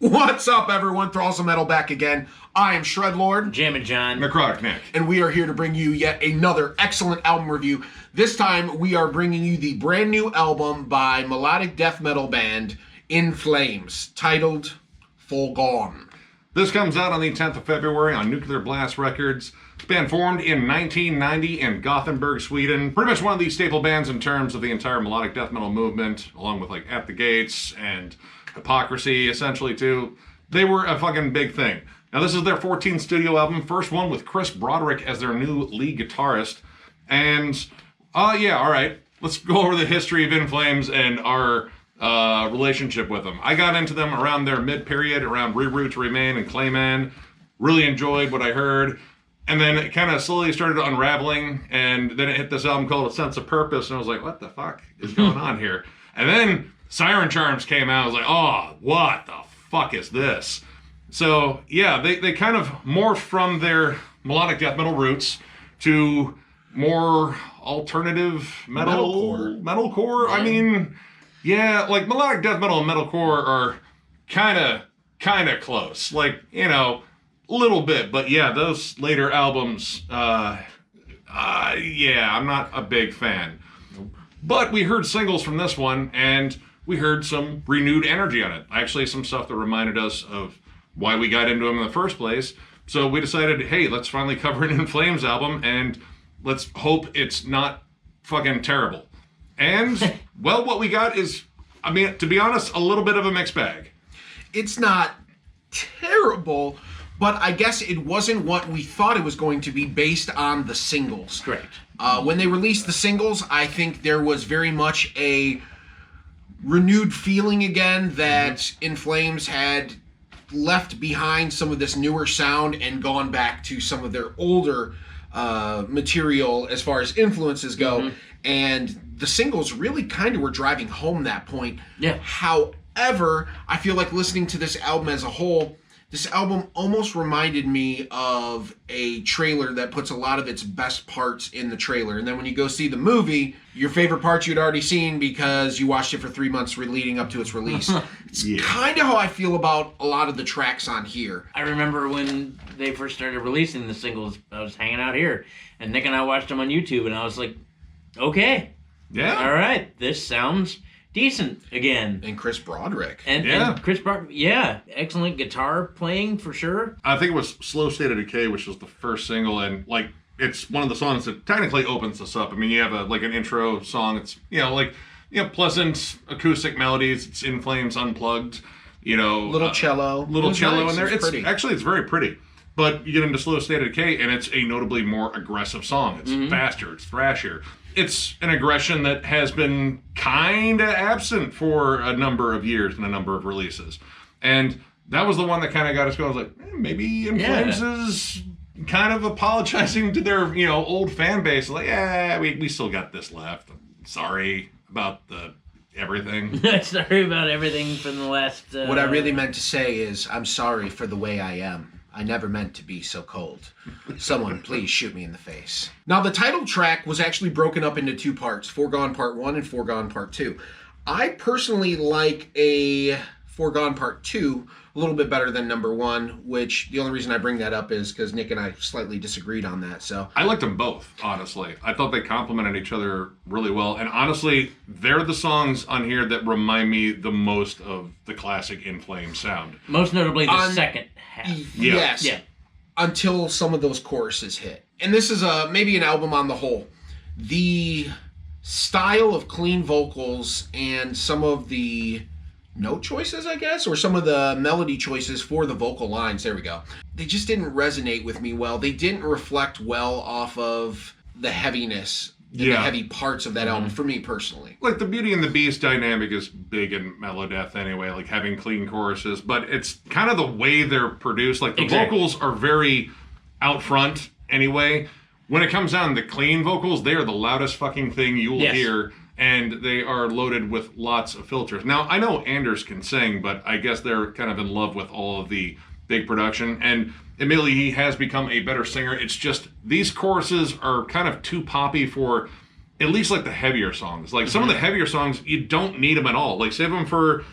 What's up, everyone? Thralls of Metal back again. I am Shredlord. Jammin, John. Necrotic Nick. And we are here to bring you yet another excellent album review. This time, we are bringing you the brand new album by melodic death metal band In Flames, titled Foregone. This comes out on the 10th of February on Nuclear Blast Records. It's been formed in 1990 in Gothenburg, Sweden. Pretty much one of the staple bands in terms of the entire melodic death metal movement, along with like At the Gates and Hypocrisy, essentially, too. They were a fucking big thing. Now, this is their 14th studio album, first one with Chris Broderick as their new lead guitarist. And, yeah, all right, let's go over the history of In Flames and our relationship with them. I got into them around their mid-period, around Reroute to Remain and Clayman. Really enjoyed what I heard. And then it kind of slowly started unraveling, and then it hit this album called A Sense of Purpose, and I was like, what the fuck is going on here? And then Siren Charms came out. I was like, oh, what the fuck is this? So, yeah, they kind of morphed from their melodic death metal roots to more alternative metalcore. I mean, yeah, like melodic death metal and metalcore are kind of close. Like, you know, a little bit. But yeah, those later albums, yeah, I'm not a big fan. But we heard singles from this one, and we heard some renewed energy on it. Actually, some stuff that reminded us of why we got into them in the first place. So we decided, hey, let's finally cover an In Flames album, and let's hope it's not fucking terrible. And, well, what we got is, I mean, to be honest, a little bit of a mixed bag. It's not terrible, but I guess it wasn't what we thought it was going to be based on the singles. Correct. When they released the singles, I think there was very much a renewed feeling again that In Flames had left behind some of this newer sound and gone back to some of their older material as far as influences go. And the singles really kind of were driving home that point. Yeah. However, I feel like listening to this album as a whole, this album almost reminded me of a trailer that puts a lot of its best parts in the trailer. And then when you go see the movie, your favorite parts you'd already seen because you watched it for 3 months leading up to its release. It's kind of how I feel about a lot of the tracks on here. I remember when they first started releasing the singles, I was hanging out here, and Nick and I watched them on YouTube, and I was like, okay. Yeah. All right, this sounds decent again. And Chris Broderick. And Chris Broderick, yeah, excellent guitar playing for sure. I think it was Slow State of Decay, which was the first single, and like it's one of the songs that technically opens us up. I mean, you have an intro song. It's pleasant acoustic melodies. It's In Flames unplugged. Little cello, cello in there. It's pretty. It's very pretty. But you get into Slow State of Decay, and it's a notably more aggressive song. It's faster. It's thrashier. It's an aggression that has been kind of absent for a number of years and a number of releases. And that was the one that kind of got us going. I was like, maybe In Flames is kind of apologizing to their, old fan base. Like, yeah, we still got this left. Sorry about everything. Sorry about everything from the last... What I really meant to say is, I'm sorry for the way I am. I never meant to be so cold. Someone please shoot me in the face. Now, the title track was actually broken up into two parts, Foregone Part 1 and Foregone Part 2. I personally like a Foregone Part 2 a little bit better than number 1, which the only reason I bring that up is because Nick and I slightly disagreed on that. So I liked them both, honestly. I thought they complemented each other really well. And honestly, they're the songs on here that remind me the most of the classic In Flames sound. Most notably the second half. Yes. Yeah. Until some of those choruses hit. And this is maybe an album on the whole. The style of clean vocals and some of the note choices, I guess, or some of the melody choices for the vocal lines, there we go. They just didn't resonate with me well. They didn't reflect well off of the heaviness and the heavy parts of that album for me personally. Like the Beauty and the Beast dynamic is big in Melodeath anyway, like having clean choruses, but it's kind of the way they're produced. Like the vocals are very out front anyway. When it comes down to clean vocals, they are the loudest fucking thing you'll hear. And they are loaded with lots of filters. Now, I know Anders can sing, but I guess they're kind of in love with all of the big production. And admittedly, he has become a better singer. It's just these choruses are kind of too poppy for at least like the heavier songs. Like some of the heavier songs, you don't need them at all. Like save them for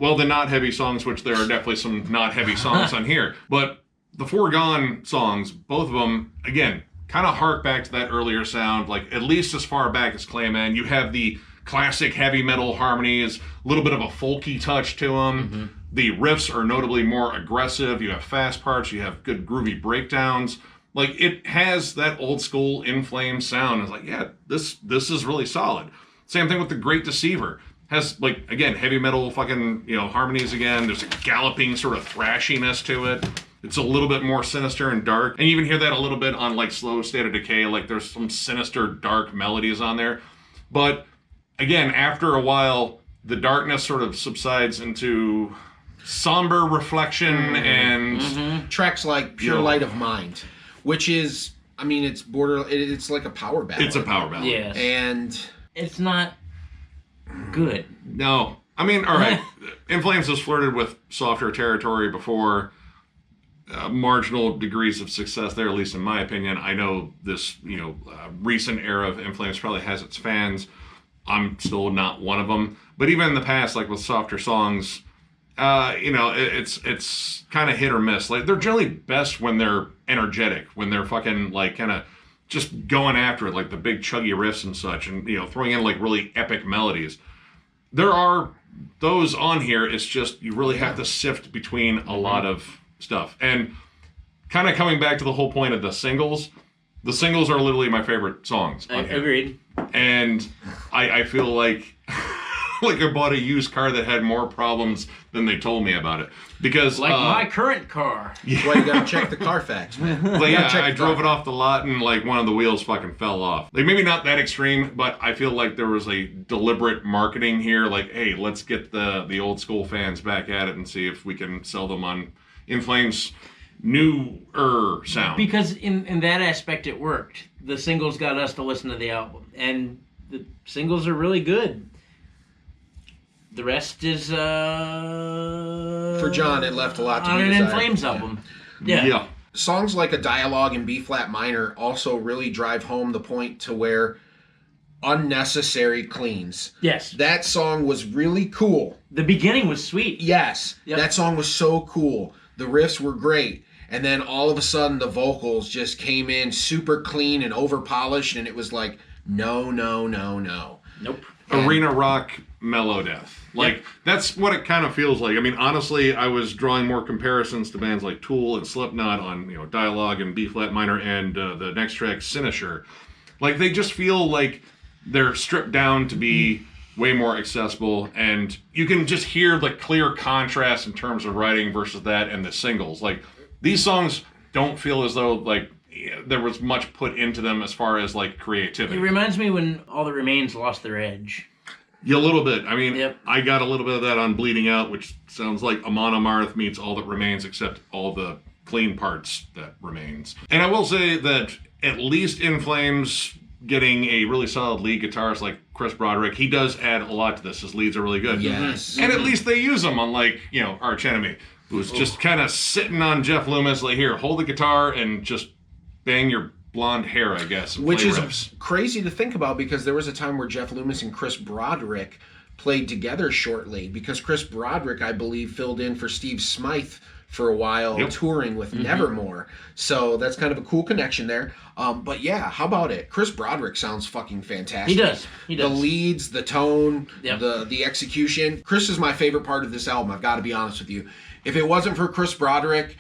well, the not heavy songs, which there are definitely some not heavy songs on here. But the Foregone songs, both of them, again, kind of hark back to that earlier sound, like at least as far back as Clayman. You have the classic heavy metal harmonies, a little bit of a folky touch to them. Mm-hmm. The riffs are notably more aggressive. You have fast parts. You have good groovy breakdowns. Like, it has that old school In Flames sound. It's like, yeah, this is really solid. Same thing with The Great Deceiver. Has, like, again, heavy metal fucking, harmonies again. There's a galloping sort of thrashiness to it. It's a little bit more sinister and dark. And you even hear that a little bit on, like, Slow State of Decay. Like, there's some sinister, dark melodies on there. But, again, after a while, the darkness sort of subsides into somber reflection and... Tracks like Pure Light of Mind, which is, I mean, it's like a power ballad. It's a power ballad. Yes. And... it's not good. No. I mean, all right. In Flames has flirted with softer territory before. Marginal degrees of success there, at least in my opinion. I know this, recent era of In Flames probably has its fans. I'm still not one of them. But even in the past, like with softer songs, it's kind of hit or miss. Like, they're generally best when they're energetic, when they're fucking, like, kind of just going after it, like the big chuggy riffs and such, and, throwing in, like, really epic melodies. There are those on here. It's just, you really have to sift between a lot of stuff. And kind of coming back to the whole point of the singles are literally my favorite songs. Agreed. And I feel like like I bought a used car that had more problems than they told me about it. Because my current car. Yeah. Well, you gotta check the Carfax, man. But yeah, I drove it off the lot and like one of the wheels fucking fell off. Like, maybe not that extreme, but I feel like there was a deliberate marketing here. Like, hey, let's get the old school fans back at it and see if we can sell them on In Flames' newer sound. Because in that aspect it worked. The singles got us to listen to the album, and the singles are really good. The rest is for John, it left a lot to be on an desired. In Flames album. Yeah. Songs like A Dialogue in B flat minor also really drive home the point to where unnecessary cleans. Yes. That song was really cool. The beginning was sweet. Yes. Yep. That song was so cool. The riffs were great. And then all of a sudden the vocals just came in super clean and over polished, and it was like, no. Nope. Arena rock mellow death. Like, that's what it kind of feels like. I mean, honestly, I was drawing more comparisons to bands like Tool and Slipknot on, Dialogue and B flat minor, and the next track, Sinisher. Like, they just feel like they're stripped down to be way more accessible, and you can just hear the clear contrast in terms of writing versus that and the singles. Like, these songs don't feel as though, like, there was much put into them as far as, like, creativity. It reminds me when All That Remains lost their edge. Yeah, a little bit. I mean, Yep. I got a little bit of that on Bleeding Out, which sounds like Amon Amarth meets All That Remains, except all the clean parts that remains. And I will say that at least In Flames getting a really solid lead guitarist like Chris Broderick, he does add a lot to this. His leads are really good. Yes. And at least they use him, unlike, Arch Enemy, who's just kind of sitting on Jeff Loomis, like, here, hold the guitar and just bang your blonde hair, I guess. Which is crazy to think about, because there was a time where Jeff Loomis and Chris Broderick played together shortly, because Chris Broderick, I believe, filled in for Steve Smythe for a while, touring with Nevermore. So that's kind of a cool connection there. But yeah, how about it? Chris Broderick sounds fucking fantastic. He does. The leads, the tone, the execution. Chris is my favorite part of this album, I've got to be honest with you. If it wasn't for Chris Broderick,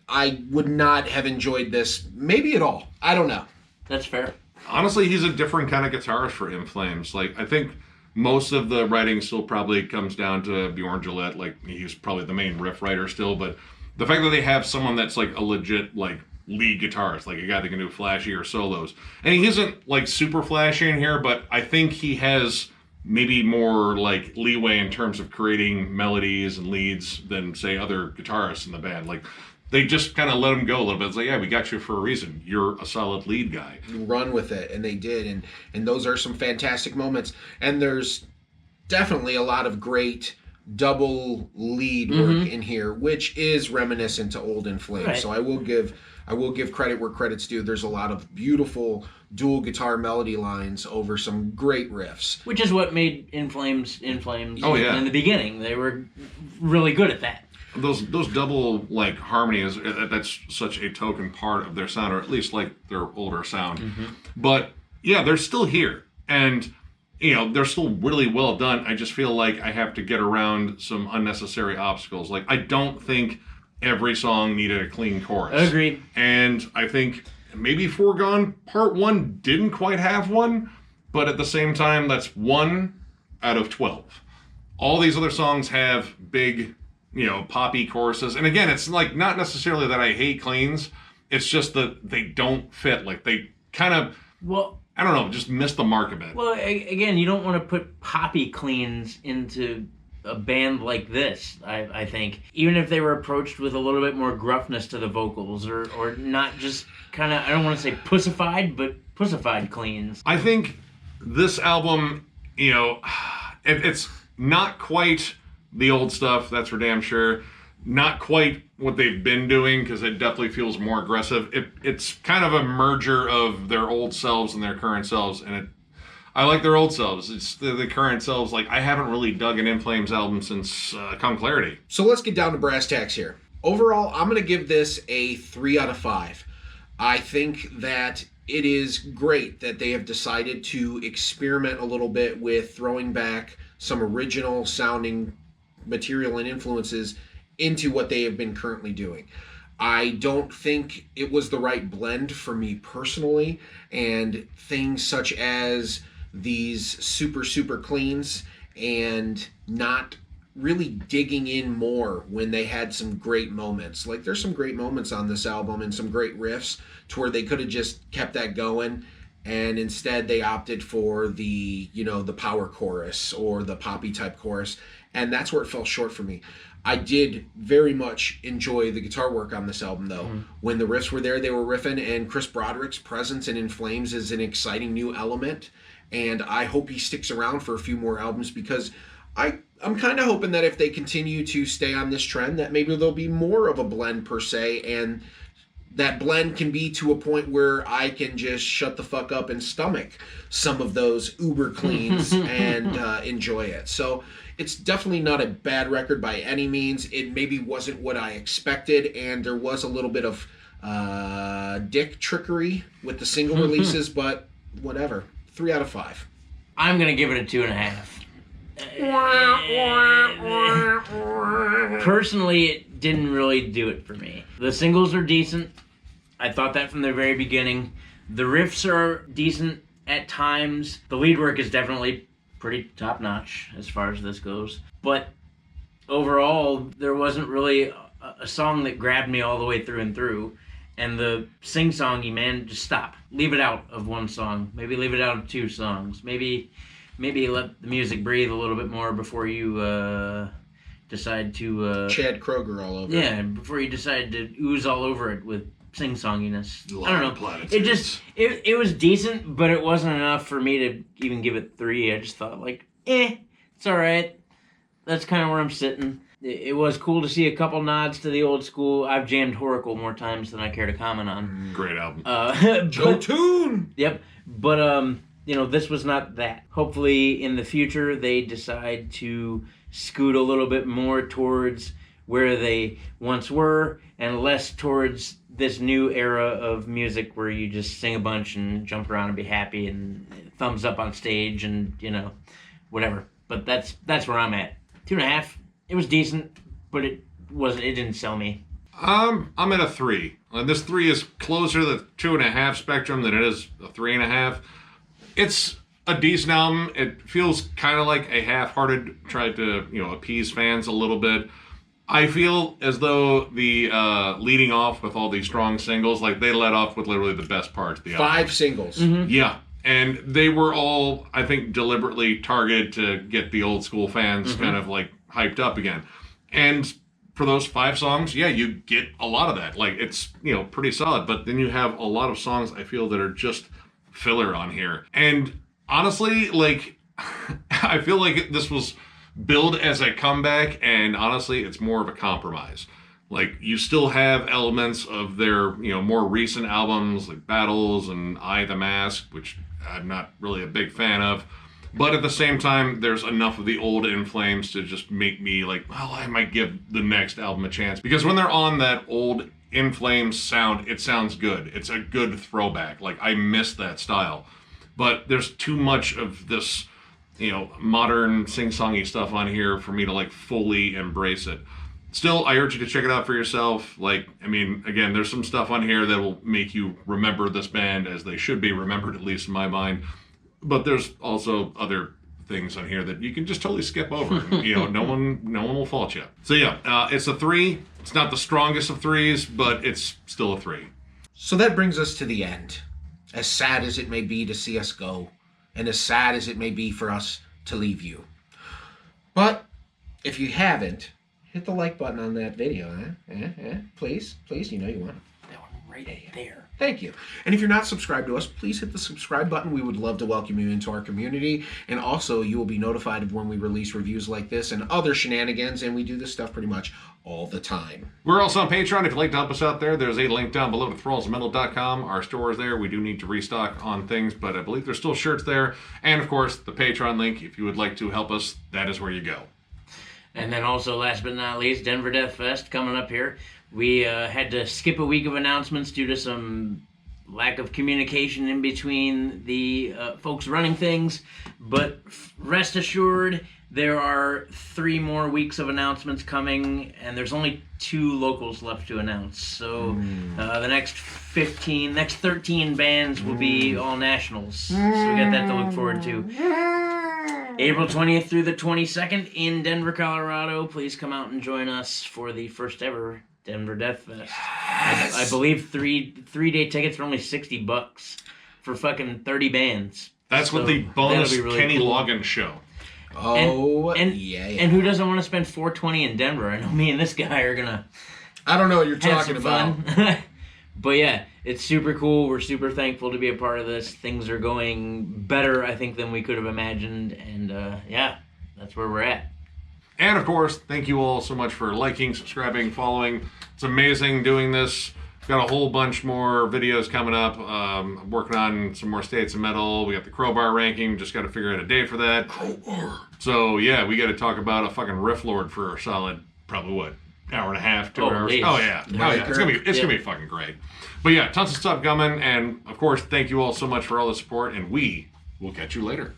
I would not have enjoyed this, maybe at all. I don't know. That's fair. Honestly, he's a different kind of guitarist for In Flames. Like, I think most of the writing still probably comes down to Bjorn Gillette. Like, he's probably the main riff writer still, but the fact that they have someone that's like a legit, like, lead guitarist, like a guy that can do flashy or solos. And he isn't like super flashy in here, but I think he has maybe more like leeway in terms of creating melodies and leads than, say, other guitarists in the band. Like, they just kind of let him go a little bit. It's like, yeah, we got you for a reason. You're a solid lead guy. Run with it, and they did. And those are some fantastic moments. And there's definitely a lot of great double lead work in here, which is reminiscent to Old In Flames. Right. So I will give credit where credit's due. There's a lot of beautiful dual guitar melody lines over some great riffs. Which is what made In Flames Oh, yeah. in the beginning. They were really good at that. Those double like harmonies, that's such a token part of their sound, or at least like their older sound. But yeah, they're still here, and they're still really well done. I just feel like I have to get around some unnecessary obstacles. Like, I don't think every song needed a clean chorus. Agreed. And I think maybe Foregone Part 1 didn't quite have one, but at the same time, that's 1 out of 12. All these other songs have big, poppy choruses. And again, it's like not necessarily that I hate cleans. It's just that they don't fit. Like, they kind of, I don't know, just miss the mark a bit. Well, again, you don't want to put poppy cleans into a band like this, I think. Even if they were approached with a little bit more gruffness to the vocals, or not just kind of, I don't want to say pussified, but pussified cleans. I think this album, it's not quite the old stuff, that's for damn sure. Not quite what they've been doing, because it definitely feels more aggressive. It's kind of a merger of their old selves and their current selves, and I like their old selves. It's the current selves. Like, I haven't really dug an In Flames album since Come Clarity. So let's get down to brass tacks here. Overall, I'm going to give this a 3 out of 5. I think that it is great that they have decided to experiment a little bit with throwing back some original sounding material and influences into what they have been currently doing. I don't think it was the right blend for me personally, and things such as these super cleans and not really digging in more when they had some great moments. Like, there's some great moments on this album and some great riffs to where they could have just kept that going, and instead they opted for the power chorus or the poppy type chorus, and that's where it fell short for me. I did very much enjoy the guitar work on this album, though. When the riffs were there, they were riffing, and Chris Broderick's presence in Flames is an exciting new element, and I hope he sticks around for a few more albums, because I'm kind of hoping that if they continue to stay on this trend, that maybe there'll be more of a blend per se, and that blend can be to a point where I can just shut the fuck up and stomach some of those uber cleans and enjoy it. So it's definitely not a bad record by any means. It maybe wasn't what I expected, and there was a little bit of dick trickery with the single releases, but whatever. 3 out of 5. I'm going to give it a 2.5. Personally, it didn't really do it for me. The singles are decent. I thought that from the very beginning. The riffs are decent at times. The lead work is definitely pretty top-notch as far as this goes. But overall, there wasn't really a song that grabbed me all the way through and through. And the sing-songy, man, just stop. Leave it out of one song. Maybe leave it out of 2 songs. Maybe let the music breathe a little bit more before you decide to... Chad Kroger all over. Yeah, before you decide to ooze all over it with sing-songiness. I don't know. Platitudes. It was decent, but it wasn't enough for me to even give it 3. I just thought, like, it's all right. That's kind of where I'm sitting. It was cool to see a couple nods to the old school. I've jammed Horacle more times than I care to comment on. Great album. Joe Tune! Yep. But, this was not that. Hopefully, in the future, they decide to scoot a little bit more towards where they once were, and less towards this new era of music where you just sing a bunch and jump around and be happy and thumbs up on stage and, whatever. But that's where I'm at. 2.5. It was decent, but it didn't sell me. I'm at a 3. This 3 is closer to the 2.5 spectrum than it is a 3.5. It's a decent album. It feels kind of like a half-hearted try to, appease fans a little bit. I feel as though the leading off with all these strong singles, like they let off with literally the best parts of the album. 5 singles. Mm-hmm. Yeah. And they were all, I think, deliberately targeted to get the old school fans kind of like hyped up again. And for those 5 songs, yeah, you get a lot of that. Like, it's, pretty solid. But then you have a lot of songs, I feel, that are just filler on here. And honestly, like, I feel like this was billed as a comeback, and honestly, it's more of a compromise. Like, you still have elements of their, more recent albums, like Battles and Eye the Mask, which I'm not really a big fan of. But at the same time, there's enough of the old In Flames to just make me like, well, I might give the next album a chance. Because when they're on that old In Flames sound, it sounds good. It's a good throwback. Like, I miss that style. But there's too much of this, modern sing-songy stuff on here for me to, like, fully embrace it. Still, I urge you to check it out for yourself. Like, I mean, again, there's some stuff on here that will make you remember this band as they should be remembered, at least in my mind. But there's also other things on here that you can just totally skip over. No one will fault you. So yeah, it's a 3. It's not the strongest of 3s, but it's still a 3. So that brings us to the end. As sad as it may be to see us go, and as sad as it may be for us to leave you. But if you haven't, hit the like button on that video, please, you know you want it. That one right there. Thank you. And if you're not subscribed to us, please hit the subscribe button. We would love to welcome you into our community. And also, you will be notified of when we release reviews like this and other shenanigans. And we do this stuff pretty much all the time. We're also on Patreon. If you'd like to help us out there, there's a link down below to thrallsmetal.com. Our store is there. We do need to restock on things, but I believe there's still shirts there. And, of course, the Patreon link. If you would like to help us, that is where you go. And then also, last but not least, Denver Death Fest coming up here. We had to skip a week of announcements due to some lack of communication in between the folks running things. But rest assured, there are 3 more weeks of announcements coming, and there's only 2 locals left to announce. So the next 13 bands will be all nationals. So we got that to look forward to. April 20th through the 22nd in Denver, Colorado. Please come out and join us for the first ever Denver Death Fest. Yes. I believe 3-day tickets are only $60 for fucking 30 bands. That's what the bonus really Kenny cool. Loggins show. Oh, yeah. And who doesn't want to spend $420 in Denver? I know me and this guy are gonna. I don't know what you're talking about. But yeah, it's super cool. We're super thankful to be a part of this. Things are going better, I think, than we could have imagined. And yeah, that's where we're at. And of course, thank you all so much for liking, subscribing, following. It's amazing doing this. Got a whole bunch more videos coming up. I'm working on some more States of Metal. We got the Crowbar ranking. Just got to figure out a date for that. Crowbar. So yeah, we got to talk about a fucking Rifflord for a solid, probably what, hour and a half, 2 hours. Please. Oh yeah. It's gonna be fucking great. But yeah, tons of stuff coming. And of course, thank you all so much for all the support. And we will catch you later.